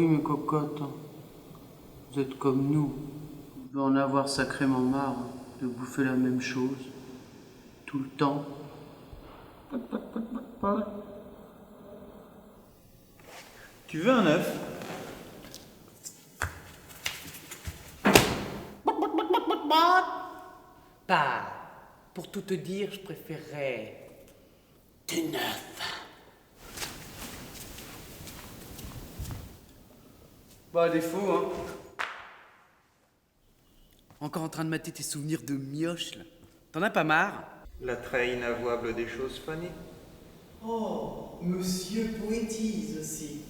oui, mes cocottes. Vous êtes comme nous. Vous devez en avoir sacrément marre de bouffer la même chose. Tout le temps. Tu veux un œuf? Bah, pour tout te dire, je préférerais du neuf. Bah, à défaut, hein. Encore en train de mater tes souvenirs de mioche, là. T'en as pas marre? L'attrait inavouable des choses fanées. Oh, monsieur poétise aussi.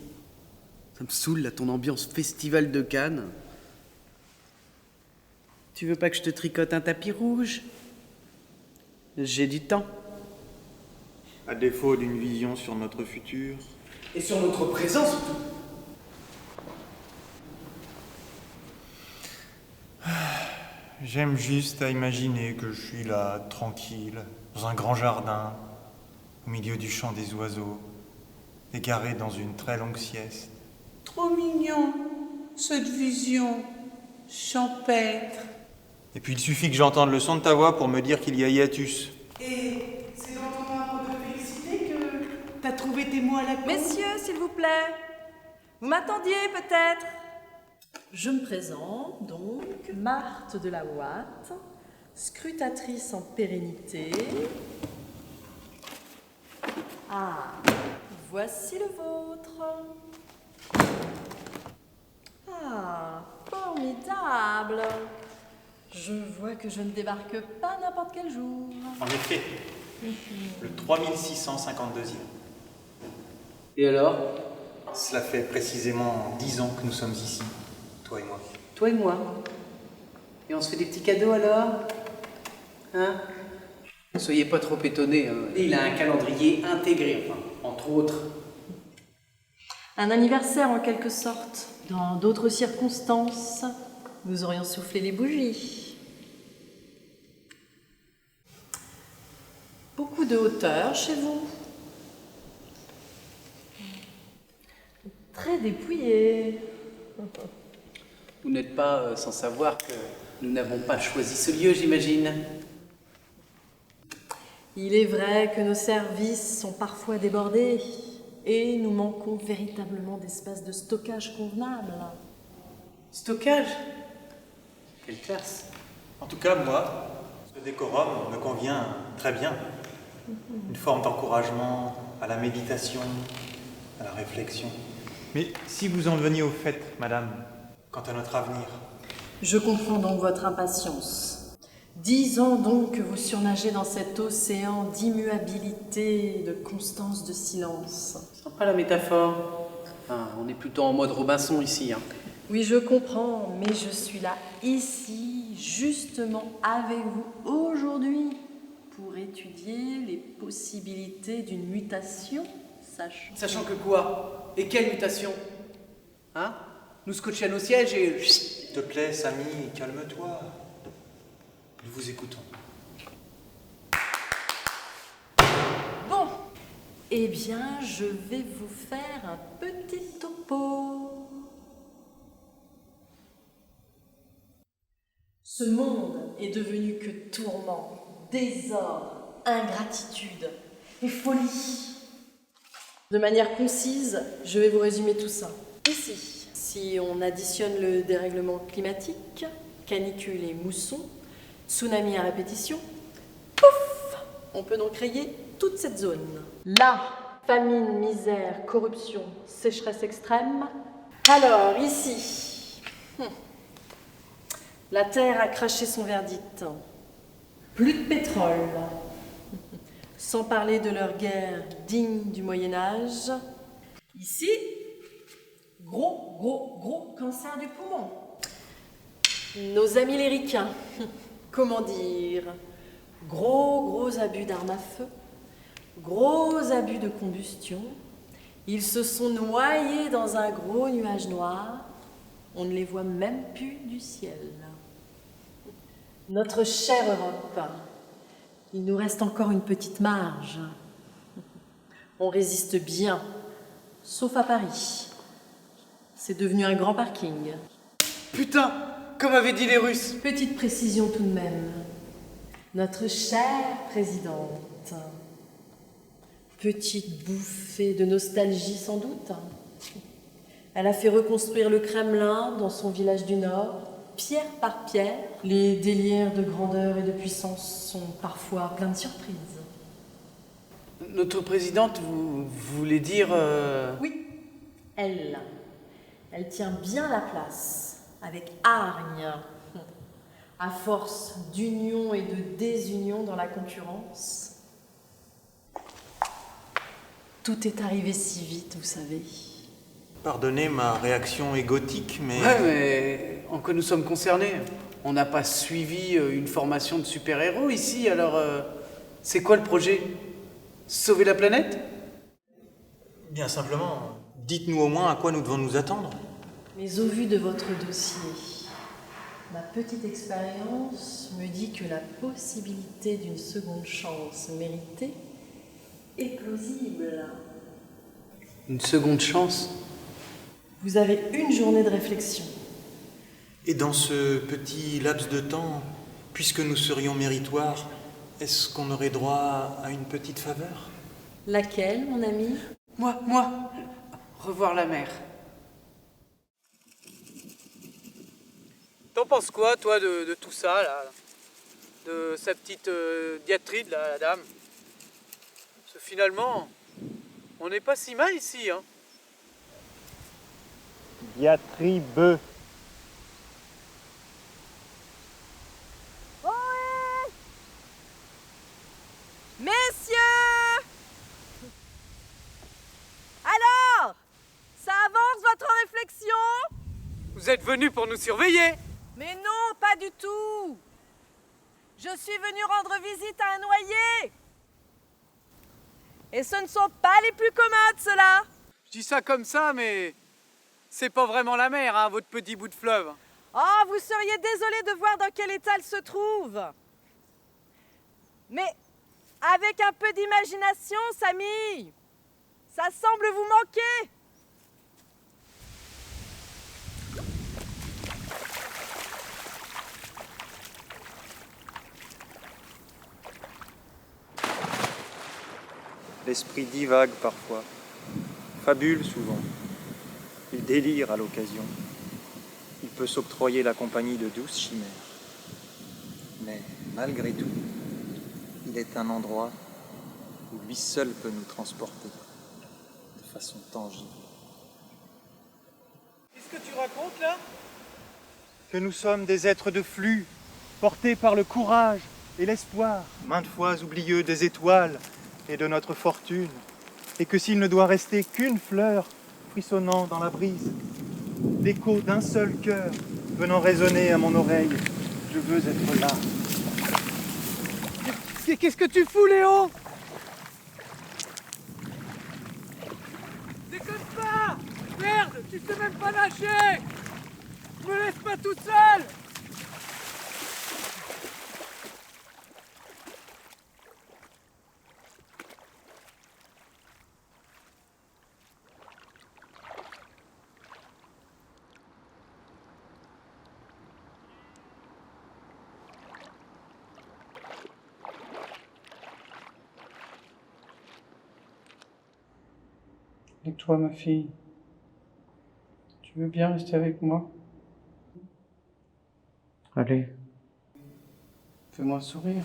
Ça me saoule, là, ton ambiance festival de Cannes. Tu veux pas que je te tricote un tapis rouge? J'ai du temps. À défaut d'une vision sur notre futur. Et sur notre présent, surtout. J'aime juste à imaginer que je suis là, tranquille, dans un grand jardin, au milieu du chant des oiseaux, égaré dans une très longue sieste. Trop mignon, cette vision champêtre. Et puis il suffit que j'entende le son de ta voix pour me dire qu'il y a hiatus. Et c'est dans ton arbre de félicité que t'as trouvé tes mots à la con? Messieurs, s'il vous plaît. Vous m'attendiez peut-être? Je me présente donc, Marthe de la Ouate, scrutatrice en pérennité. Ah, voici le vôtre. Ah, formidable. Je vois que je ne débarque pas n'importe quel jour. En effet, le 3652e. Et alors? Cela fait précisément 10 ans que nous sommes ici, toi et moi. Toi et moi. Et on se fait des petits cadeaux alors? Hein? Soyez pas trop étonnés, hein. Il a un calendrier intégré, enfin, entre autres. Un anniversaire en quelque sorte. Dans d'autres circonstances, nous aurions soufflé les bougies. Beaucoup de hauteur chez vous. Très dépouillé. Vous n'êtes pas sans savoir que nous n'avons pas choisi ce lieu, j'imagine. Il est vrai que nos services sont parfois débordés et nous manquons véritablement d'espace de stockage convenable. Stockage? Quelle classe! En tout cas, moi, ce décorum me convient très bien. Une forme d'encouragement à la méditation, à la réflexion. Mais si vous en veniez au fait, madame, quant à notre avenir. Je comprends donc votre impatience. 10 ans donc que vous surnagez dans cet océan d'immuabilité, de constance, de silence. Sympa la métaphore. Enfin, on est plutôt en mode Robinson ici, hein. Oui, je comprends, mais je suis là, ici, justement avec vous, aujourd'hui, pour étudier les possibilités d'une mutation, Sachant que quoi? Et quelle mutation? Hein? Nous scotcher à nos sièges et... S'il te plaît, Samy, calme-toi. Nous vous écoutons. Bon, eh bien, je vais vous faire un petit topo. Ce monde est devenu que tourment, désordre, ingratitude et folie. De manière concise, je vais vous résumer tout ça. Ici, si on additionne le dérèglement climatique, canicule et mousson, tsunami à répétition, pouf, on peut donc rayer toute cette zone. Là, famine, misère, corruption, sécheresse extrême. Alors, ici, la Terre a craché son verdict. Plus de pétrole. Sans parler de leur guerre digne du Moyen-Âge. Ici, gros cancer du poumon. Nos amis les ricains, comment dire, gros abus d'armes à feu, gros abus de combustion. Ils se sont noyés dans un gros nuage noir. On ne les voit même plus du ciel. Notre chère Europe, il nous reste encore une petite marge. On résiste bien, sauf à Paris. c'est devenu un grand parking. Putain, comme avaient dit les Russes. Petite précision tout de même. Notre chère présidente. Petite bouffée de nostalgie sans doute. Elle a fait reconstruire le Kremlin dans son village du Nord, pierre par pierre. Les délires de grandeur et de puissance sont parfois pleins de surprises. Notre présidente, vous voulez dire... Oui, elle. Elle tient bien la place, avec hargne. À force d'union et de désunion dans la concurrence. Tout est arrivé si vite, vous savez. Pardonnez ma réaction égotique, mais... Ouais, mais en quoi nous sommes concernés? On n'a pas suivi une formation de super-héros ici, alors c'est quoi le projet? Sauver la planète? Bien simplement, dites-nous au moins à quoi nous devons nous attendre. Mais au vu de votre dossier, ma petite expérience me dit que la possibilité d'une seconde chance méritée est plausible. Une seconde chance? Vous avez une journée de réflexion. Et dans ce petit laps de temps, puisque nous serions méritoires, est-ce qu'on aurait droit à une petite faveur? Laquelle, mon ami? Moi, revoir la mer. T'en penses quoi, toi, de tout ça, là? De sa petite diatribe, là, la dame? Parce que finalement, on n'est pas si mal ici, hein. Diatribe. Messieurs! Alors, ça avance votre réflexion? Vous êtes venus pour nous surveiller? Mais non, pas du tout. Je suis venue rendre visite à un noyé. Et ce ne sont pas les plus commodes, ceux-là. Je dis ça comme ça, mais c'est pas vraiment la mer, hein, votre petit bout de fleuve. Oh, vous seriez désolé de voir dans quel état elle se trouve. Mais avec un peu d'imagination, Samy, ça semble vous manquer. L'esprit divague parfois, fabule souvent, il délire à l'occasion. Il peut s'octroyer la compagnie de douces chimères. Mais malgré tout, il est un endroit où lui seul peut nous transporter de façon tangible. Qu'est-ce que tu racontes là? Que nous sommes des êtres de flux, portés par le courage et l'espoir, maintes fois oublieux des étoiles et de notre fortune, et que s'il ne doit rester qu'une fleur frissonnant dans la brise, l'écho d'un seul cœur venant résonner à mon oreille, je veux être là. Qu'est-ce que tu fous, Léon? Déconne pas! Merde, tu sais même pas nager! Me laisse pas toute seule! Et toi, ma fille, tu veux bien rester avec moi? Allez, fais-moi sourire.